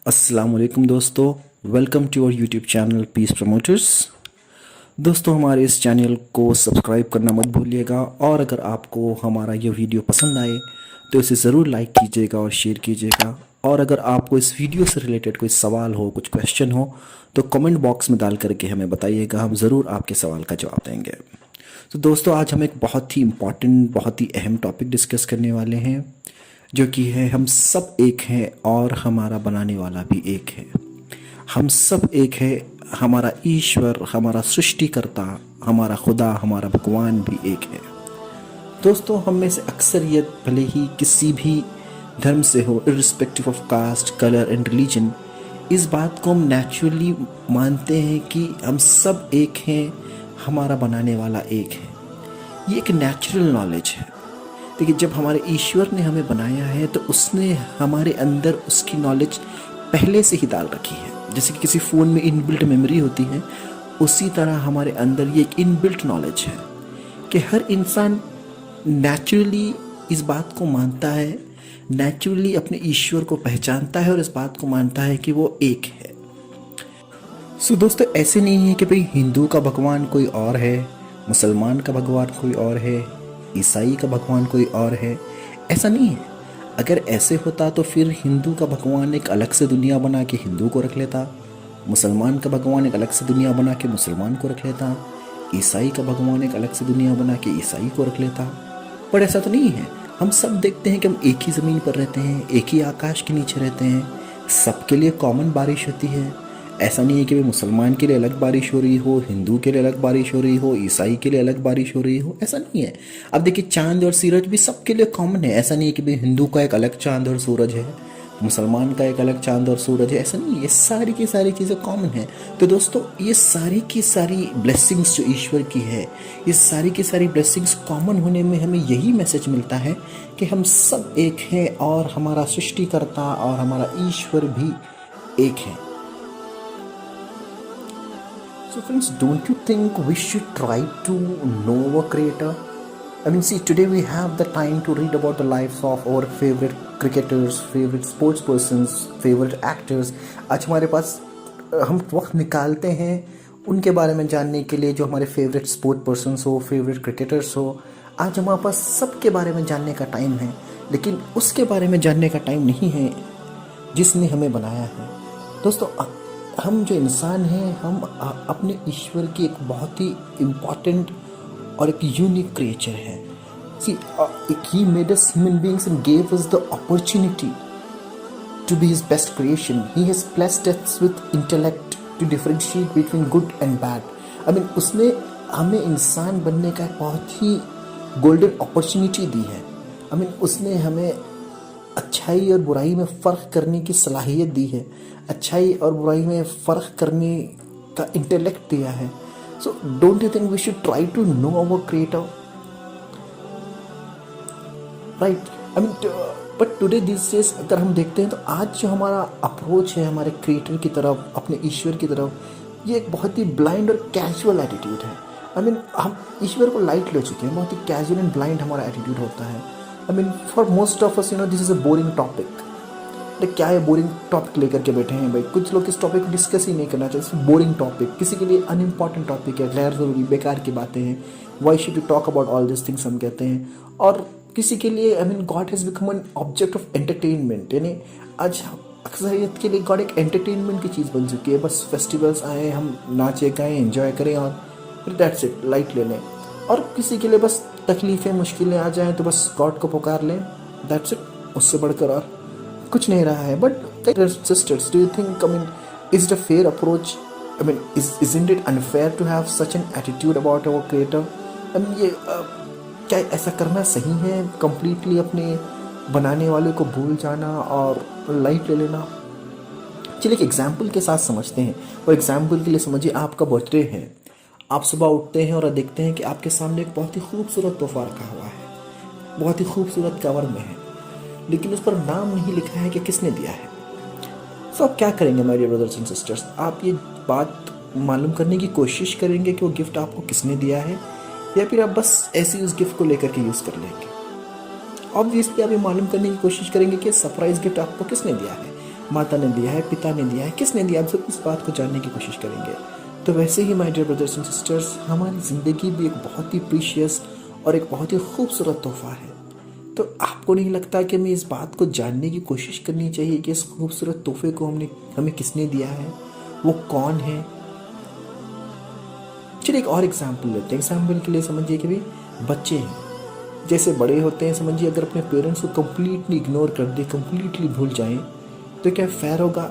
अस्सलाम वालेकुम दोस्तों, welcome to our YouTube channel peace promoters. दोस्तों, हमारे इस चैनल को सब्सक्राइब करना मत भूलिएगा और अगर आपको हमारा ये वीडियो पसंद आए तो इसे ज़रूर लाइक कीजिएगा और शेयर कीजिएगा। और अगर आपको इस वीडियो से रिलेटेड कोई सवाल हो, कुछ क्वेश्चन हो तो कमेंट बॉक्स में डाल करके हमें बताइएगा, हम ज़रूर आपके सवाल का जवाब देंगे। तो दोस्तों, आज हम एक बहुत ही इम्पॉर्टेंट, बहुत ही अहम टॉपिक डिस्कस करने वाले हैं, जो कि है हम सब एक हैं और हमारा बनाने वाला भी एक है। हम सब एक है, हमारा ईश्वर, हमारा सृष्टिकर्ता, हमारा खुदा, हमारा भगवान भी एक है। दोस्तों, हम में से अक्सरियत भले ही किसी भी धर्म से हो, irrespective of caste, colour and religion, इस बात को हम नेचुरली मानते हैं कि हम सब एक हैं, हमारा बनाने वाला एक है। ये एक नेचुरल नॉलेज है। देखिए, जब हमारे ईश्वर ने हमें बनाया है तो उसने हमारे अंदर उसकी नॉलेज पहले से ही डाल रखी है। जैसे कि किसी फ़ोन में इनबिल्ट मेमोरी होती है, उसी तरह हमारे अंदर ये एक इनबिल्ट नॉलेज है कि हर इंसान नेचुरली इस बात को मानता है, नेचुरली अपने ईश्वर को पहचानता है और इस बात को मानता है कि वो एक है। सो दोस्तों, ऐसे नहीं है कि भाई हिंदू का भगवान कोई और है, मुसलमान का भगवान कोई और है, ईसाई का भगवान कोई और है। ऐसा नहीं है। अगर ऐसे होता तो फिर हिंदू का भगवान एक अलग से दुनिया बना के हिंदू को रख लेता, मुसलमान का भगवान एक अलग से दुनिया बना के मुसलमान को रख लेता, ईसाई का भगवान एक अलग से दुनिया बना के ईसाई को रख लेता। पर ऐसा तो नहीं है। हम सब देखते हैं कि हम एक ही ज़मीन पर रहते हैं, एक ही आकाश के नीचे रहते हैं, सबके लिए कॉमन बारिश होती है। ऐसा नहीं है कि भाई मुसलमान के लिए अलग बारिश हो रही हो, हिंदू के लिए अलग बारिश हो रही हो, ईसाई के लिए अलग बारिश हो रही हो, ऐसा नहीं है। अब देखिए, चांद और सूरज भी सबके लिए कॉमन है। ऐसा नहीं है कि भाई हिंदू का एक अलग चांद और सूरज है, मुसलमान का एक अलग चांद और सूरज है, ऐसा नहीं है। ये सारी की सारी चीज़ें कॉमन है। तो दोस्तों, ये सारी की सारी ब्लेसिंग्स जो ईश्वर की है, ये सारी की सारी ब्लेसिंग्स कॉमन होने में हमें यही मैसेज मिलता है कि हम सब एक हैं और हमारा सृष्टिकर्ता और हमारा ईश्वर भी एक है। So friends, don't you think we should try to know our creator? I mean, see, today we have the time to read about the lives of our favorite cricketers, favorite sports persons, favorite actors. आज हमारे पास हम वक्त निकालते हैं उनके बारे में जानने के लिए, जो हमारे फेवरेट स्पोर्ट पर्सन्स हो, फेवरेट क्रिकेटर्स हो। आज हमारे पास सबके बारे में जानने का टाइम है, लेकिन उसके बारे में जानने का टाइम नहीं है जिसने हमें बनाया है। दोस्तों, हम जो इंसान हैं, हम अपने ईश्वर की एक बहुत ही इम्पॉर्टेंट और एक यूनिक क्रिएचर है। See, he made us human beings and gave us the opportunity to be his best creation. He has blessed us with intellect to differentiate between good and bad. I mean, उसने हमें इंसान बनने का एक बहुत ही golden opportunity दी है। आई mean, उसने हमें अच्छाई और बुराई में फ़र्क करने की सलाहियत दी है, अच्छाई और बुराई में फ़र्क करने का इंटेलेक्ट दिया है। So don't you think we should try to know our creator, right? I mean, but today this days अगर हम देखते हैं तो आज जो हमारा अप्रोच है हमारे क्रिएटर की तरफ, अपने ईश्वर की तरफ, ये एक बहुत ही ब्लाइंड और कैजुअल एटीट्यूड है। आई मीन, हम ईश्वर को लाइट ले चुके हैं, बहुत ही कैजुअल एंड ब्लाइंड हमारा एटीट्यूड होता है। I mean, for most of us, this is a boring topic. क्या है बोरिंग टॉपिक लेकर के बैठे हैं भाई? कुछ लोग इस टॉपिक को डिस्कस ही नहीं करना चाहते। बोरिंग टॉपिक किसी के लिए अनइम्पॉर्टेंट टॉपिक है, गैर ज़रूरी, बेकार की बातें हैं। Why should you talk about all this things, हम कहते हैं। और किसी के लिए, I mean, God has become an object of entertainment. यानी आज अक्सरियत के लिए गॉड एक एंटरटेनमेंट की चीज़ बन चुकी है। बस फेस्टिवल्स आए, हम नाचे गाएँ, एंजॉय करें और फिर दैट्स इट, लाइट ले लें। और किसी के लिए बस तकलीफ़ें, मुश्किलें आ जाएँ तो बस गॉड को पुकार लें, दैट्स इट। उससे बढ़कर और कुछ नहीं रहा है। But sisters, do you think, I mean, is it a fair approach? I mean, isn't it unfair to have such an attitude about our creator? I mean, ये क्या ऐसा करना सही है, कंप्लीटली अपने बनाने वाले को भूल जाना और लाइट ले लेना? चलिए एक एग्जाम्पल के साथ समझते हैं। और एग्जाम्पल के लिए समझिए, आपका बर्थडे है, आप सुबह उठते हैं और देखते हैं कि आपके सामने एक बहुत ही खूबसूरत तोहफा रखा हुआ है, बहुत ही खूबसूरत कवर में है, लेकिन उस पर नाम नहीं लिखा है कि किसने दिया है। तो आप क्या करेंगे my dear brothers and sisters? आप ये बात मालूम करने की कोशिश करेंगे कि वो गिफ्ट आपको किसने दिया है, या फिर आप बस ऐसे ही उस गिफ्ट को लेकर के यूज़ कर लेंगे? ऑब्वियसली आप ये मालूम करने की कोशिश करेंगे कि सरप्राइज गिफ्ट आपको किसने दिया है। माता ने दिया है, पिता ने दिया है, किसने दिया, हम सब इस बात को जानने की कोशिश करेंगे। तो वैसे ही my dear brothers and sisters, हमारी ज़िंदगी भी एक बहुत ही प्रीशियस और एक बहुत ही खूबसूरत तोहफा है। तो आपको नहीं लगता कि हमें इस बात को जानने की कोशिश करनी चाहिए कि इस खूबसूरत तोहफे को हमें किसने दिया है, वो कौन है। चलिए एक और एग्जाम्पल लेते हैं। एग्जाम्पल के लिए समझिए कि भाई बच्चे हैं, जैसे बड़े होते हैं, समझिए अगर अपने पेरेंट्स को कम्प्लीटली इग्नोर कर दे, कम्प्लीटली भूल जाएं, तो क्या फेयर होगा?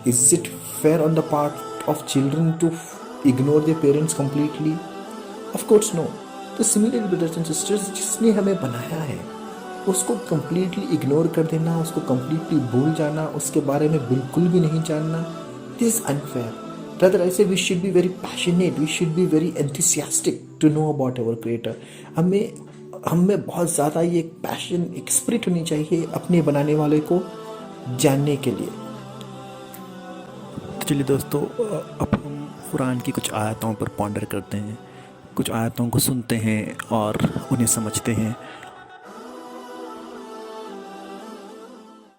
Is it fair on the part of children to ignore their parents completely? Of course no. तो सिमिलरली ब्रदर्स एंड सिस्टर्स, जिसने हमें बनाया है उसको कम्प्लीटली इग्नोर कर देना, उसको कम्प्लीटली भूल जाना, उसके बारे में बिल्कुल भी नहीं जानना, this is unfair. Rather, I say we should be very passionate, we should be very enthusiastic to know about our creator. हमें बहुत ज़्यादा ये एक पैशन, एक स्पिरिट होनी चाहिए अपने बनाने वाले को जानने के लिए। तो चलिए दोस्तों, अब हम कुरान की कुछ आयतों पर पॉन्डर करते हैं, कुछ आयतों को सुनते हैं और उन्हें समझते हैं।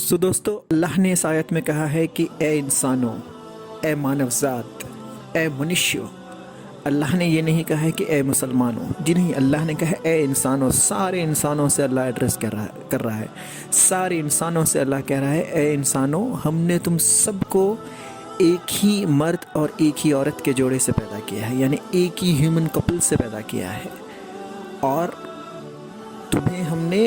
सो दोस्तों, अल्लाह ने इस आयत में कहा है कि ए इंसानों, ए मानवजात, ए मनुष्यों। अल्लाह ने ये नहीं कहा है कि ए मुसलमानों, जी नहीं, अल्लाह ने कहा है ए इंसानों। सारे इंसानों से अल्लाह एड्रेस कर रहा है। सारे इंसानों से अल्लाह कह रहा है ए इंसानों, हमने तुम सबको एक ही मर्द और एक ही औरत के जोड़े से पैदा किया है, यानी एक ही ह्यूमन कपल से पैदा किया है। और तुम्हें हमने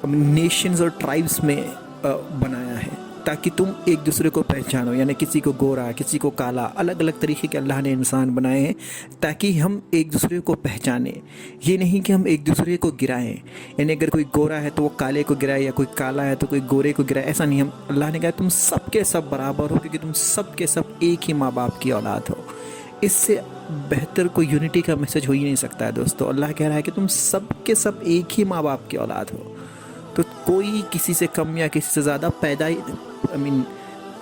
नेशंस और ट्राइब्स में बनाया है ताकि तुम एक दूसरे को पहचानो, यानी किसी को गोरा, किसी को काला, अलग अलग तरीके के अल्लाह ने इंसान बनाए हैं ताकि हम एक दूसरे को पहचाने। ये नहीं कि हम एक दूसरे को गिराएं, यानी अगर कोई गोरा है तो वो काले को गिराए, या कोई काला है तो कोई गोरे को गिराए, ऐसा नहीं। हम अल्लाह ने कहा तुम सब के सब बराबर हो, क्योंकि तुम सब के सब एक ही माँ बाप की औलाद हो। इससे बेहतर कोई यूनिटी का मैसेज हो ही नहीं सकता है दोस्तों। अल्लाह कह रहा है कि तुम सब के सब एक ही माँ बाप की औलाद हो। तो कोई किसी से कम या किसी से ज़्यादा पैदा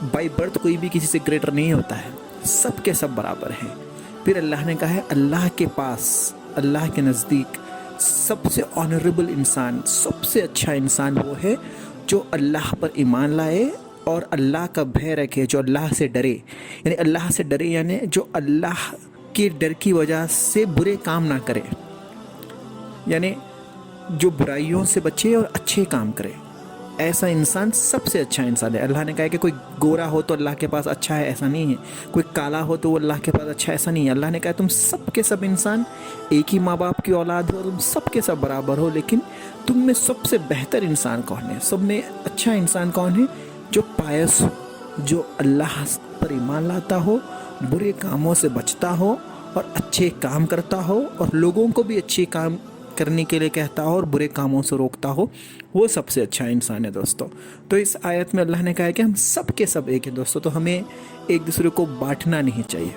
बाई बर्थ कोई भी किसी से ग्रेटर नहीं होता है, सब के सब बराबर हैं। फिर अल्लाह ने कहा है अल्लाह के पास, अल्लाह के नज़दीक सबसे ऑनरेबल इंसान, सबसे अच्छा इंसान वो है जो अल्लाह पर ईमान लाए और अल्लाह का भय रखे, जो अल्लाह से डरे। यानी अल्लाह से डरे यानी जो अल्लाह के डर की वजह से बुरे काम ना करे, यानी जो बुराइयों से बचे और अच्छे काम करे। ऐसा इंसान सबसे अच्छा इंसान है। अल्लाह ने कहा कि कोई गोरा हो तो अल्लाह के पास अच्छा है, ऐसा नहीं है। कोई काला हो तो वो अल्लाह के पास अच्छा है, ऐसा नहीं है। अल्लाह ने कहा तुम सब के सब इंसान एक ही माँ बाप की औलाद हो, तुम सब के सब बराबर हो, लेकिन तुम में सबसे बेहतर इंसान कौन है, सब में अच्छा इंसान कौन है? जो पायस हो, जो अल्लाह पर ईमान लाता हो, बुरे कामों से बचता हो और अच्छे काम करता हो, और लोगों को भी अच्छे काम करने के लिए कहता हो और बुरे कामों से रोकता हो, वो सबसे अच्छा इंसान है दोस्तों। तो इस आयत में अल्लाह ने कहा है कि हम सब के सब एक है दोस्तों, तो हमें एक दूसरे को बांटना नहीं चाहिए।